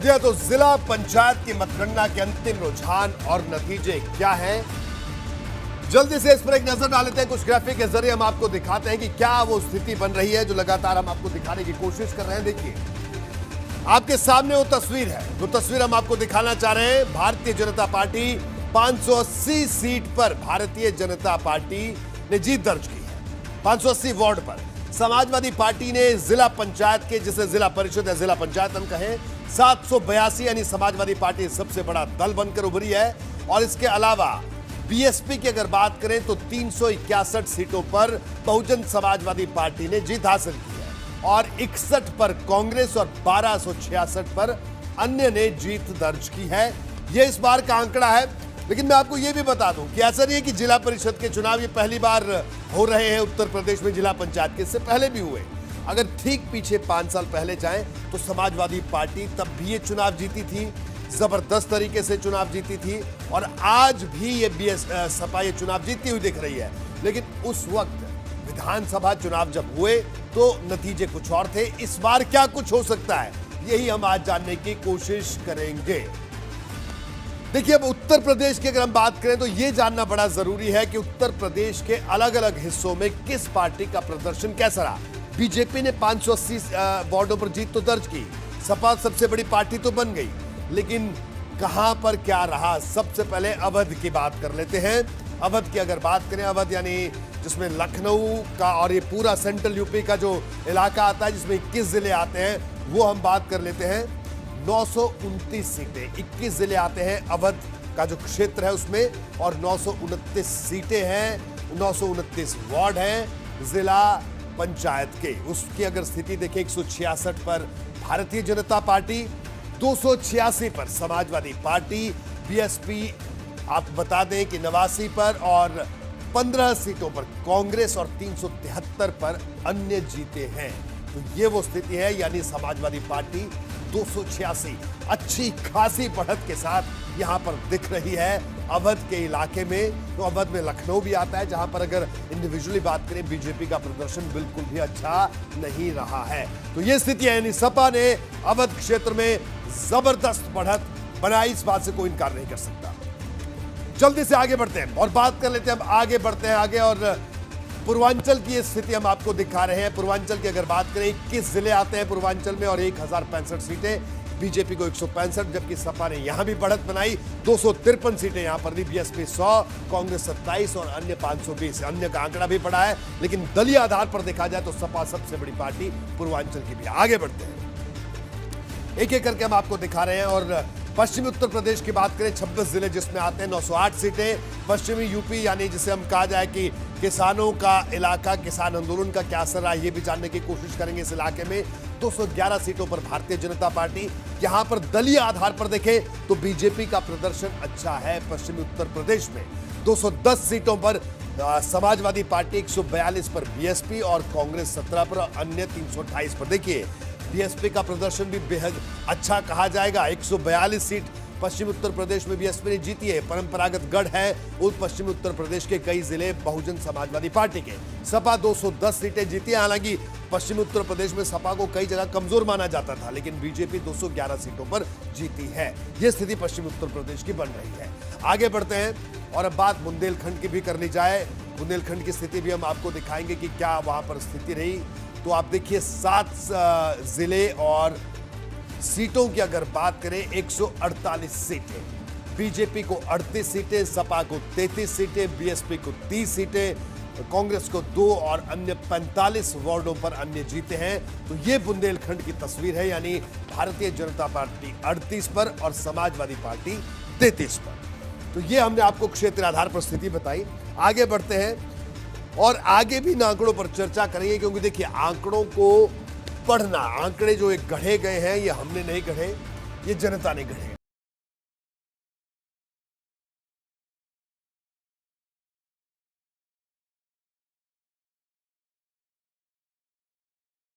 जी तो जिला पंचायत की मतगणना के अंतिम रुझान और नतीजे क्या हैं, जल्दी से इस पर एक नजर डाल लेते हैं। कुछ ग्राफिक के जरिए हम आपको दिखाते हैं कि क्या वो स्थिति बन रही है जो लगातार हम आपको दिखाने की कोशिश कर रहे हैं। देखिए आपके सामने वो तस्वीर है, वो तस्वीर हम आपको दिखाना चाह रहे हैं। भारतीय जनता पार्टी 580 सीट पर भारतीय जनता पार्टी ने जीत दर्ज की है। 580 वार्ड पर समाजवादी पार्टी ने जिला पंचायत के, जिसे जिला परिषद या जिला पंचायत हम कहें, 782 यानी समाजवादी पार्टी सबसे बड़ा दल बनकर उभरी है। और इसके अलावा बीएसपी की अगर बात करें तो 361 सीटों पर बहुजन समाजवादी पार्टी ने जीत हासिल की है और 61 पर कांग्रेस और 1266 पर अन्य ने जीत दर्ज की है। यह इस बार का आंकड़ा है। लेकिन मैं आपको यह भी बता दूं कि ऐसा नहीं है कि जिला परिषद के चुनाव ये पहली बार हो रहे हैं उत्तर प्रदेश में जिला पंचायत के, इससे पहले भी हुए। अगर ठीक पीछे 5 साल पहले जाएं तो समाजवादी पार्टी तब भी ये चुनाव जीती थी, जबरदस्त तरीके से चुनाव जीती थी और आज भी ये सपा ये चुनाव जीतती हुई दिख रही है। लेकिन उस वक्त विधानसभा चुनाव जब हुए तो नतीजे कुछ और थे। इस बार क्या कुछ हो सकता है, यही हम आज जानने की कोशिश करेंगे। देखिए अब उत्तर प्रदेश की अगर हम बात करें तो यह जानना बड़ा जरूरी है कि उत्तर प्रदेश के अलग अलग हिस्सों में किस पार्टी का प्रदर्शन कैसा रहा। बीजेपी ने 580 वार्डों पर जीत तो दर्ज की, सपा सबसे बड़ी पार्टी तो बन गई, लेकिन कहां पर क्या रहा। सबसे पहले अवध की बात कर लेते हैं। अवध की अगर बात करें, अवध यानी जिसमें लखनऊ का और ये पूरा सेंट्रल यूपी का जो इलाका आता है, जिसमें 21 जिले आते हैं, वो हम बात कर लेते हैं। 929 सीटें, 21 जिले आते हैं अवध का जो क्षेत्र है उसमें, और 929 सीटें हैं, 929 वार्ड हैं जिला पंचायत के। उसकी अगर स्थिति देखें, 166 पर भारतीय जनता पार्टी, 286 पर समाजवादी पार्टी, बीएसपी आप बता दें कि 89 पर, और 15 सीटों पर कांग्रेस और 373 पर अन्य जीते हैं। तो ये वो स्थिति है, यानी समाजवादी पार्टी 286 अच्छी खासी बढ़त के साथ यहां पर दिख रही है अवध के इलाके में। तो अवध में लखनऊ भी आता है, जहां पर अगर इंडिविजुअली बात करें बीजेपी का प्रदर्शन बिल्कुल भी अच्छा नहीं रहा है। तो ये स्थिति है, यानी सपा ने अवध क्षेत्र में जबरदस्त बढ़त बनाई, इस बात से कोई इनकार नहीं कर सकता। जल्दी से आगे बढ़ते हैं और बात कर लेते हैं। अब आगे बढ़ते हैं आगे, और पूर्वांचल की स्थिति हम आपको दिखा रहे हैं। पूर्वांचल की अगर बात करें, 21 जिले आते हैं पूर्वांचल में और 1065 सीटें, बीजेपी को 165, जबकि सपा ने यहां भी बढ़त बनाई, 253 सीटें यहां पर दी, बीएसपी 100, कांग्रेस 27 और अन्य 520। अन्य का आंकड़ा भी बढ़ा है, लेकिन दलीय आधार पर देखा जाए तो सपा सबसे बड़ी पार्टी पूर्वांचल की भी। आगे बढ़ते हैं, एक एक करके हम आपको दिखा रहे हैं। और पश्चिमी उत्तर प्रदेश की बात करें, 26 जिले जिसमें आते हैं, 908 सीटें। पश्चिमी यूपी यानी जिसे हम कहा जाए कि किसानों का इलाका, किसान आंदोलन का क्या असर रहा, ये भी जानने की कोशिश करेंगे इस इलाके में। 211 सीटों पर भारतीय जनता पार्टी, यहां पर दलीय आधार पर देखें तो बीजेपी का प्रदर्शन अच्छा है। पश्चिमी उत्तर प्रदेश में 210 सीटों पर समाजवादी पार्टी, 142 पर बीएसपी और कांग्रेस 17 पर, अन्य 328 पर। देखिए बीएसपी का प्रदर्शन भी बेहद अच्छा कहा जाएगा। 142 सीट पश्चिमी उत्तर प्रदेश में बीएसपी ने जीती है। परंपरागत गढ़ है उस पश्चिमी उत्तर प्रदेश के कई जिले बहुजन समाजवादी पार्टी के। सपा 210 सीटें जीती है। हालांकि पश्चिमी उत्तर प्रदेश में सपा को कई जगह कमजोर माना जाता था, लेकिन बीजेपी 211 सीटों पर जीती है। यह स्थिति पश्चिमी उत्तर प्रदेश की बन रही है। आगे बढ़ते हैं और अब बात बुंदेलखंड की भी करनी जाए। बुंदेलखंड की स्थिति भी हम आपको दिखाएंगे कि क्या वहां पर स्थिति रही। तो आप देखिए 7 जिले और सीटों की अगर बात करें, 148 सीटें, बीजेपी को 38 सीटें, सपा को 33 सीटें, बीएसपी को 30 सीटें, कांग्रेस को 2 और अन्य 45 वार्डों पर अन्य जीते हैं। तो ये बुंदेलखंड की तस्वीर है, यानी भारतीय जनता पार्टी 38 पर और समाजवादी पार्टी 33 पर। तो ये हमने आपको क्षेत्र आधार पर स्थिति बताई। आगे बढ़ते हैं और आगे भी इन आंकड़ों पर चर्चा करेंगे, क्योंकि देखिए आंकड़ों को पढ़ना, आंकड़े जो एक गढ़े गए हैं, ये हमने नहीं गढ़े, ये जनता ने गढ़े।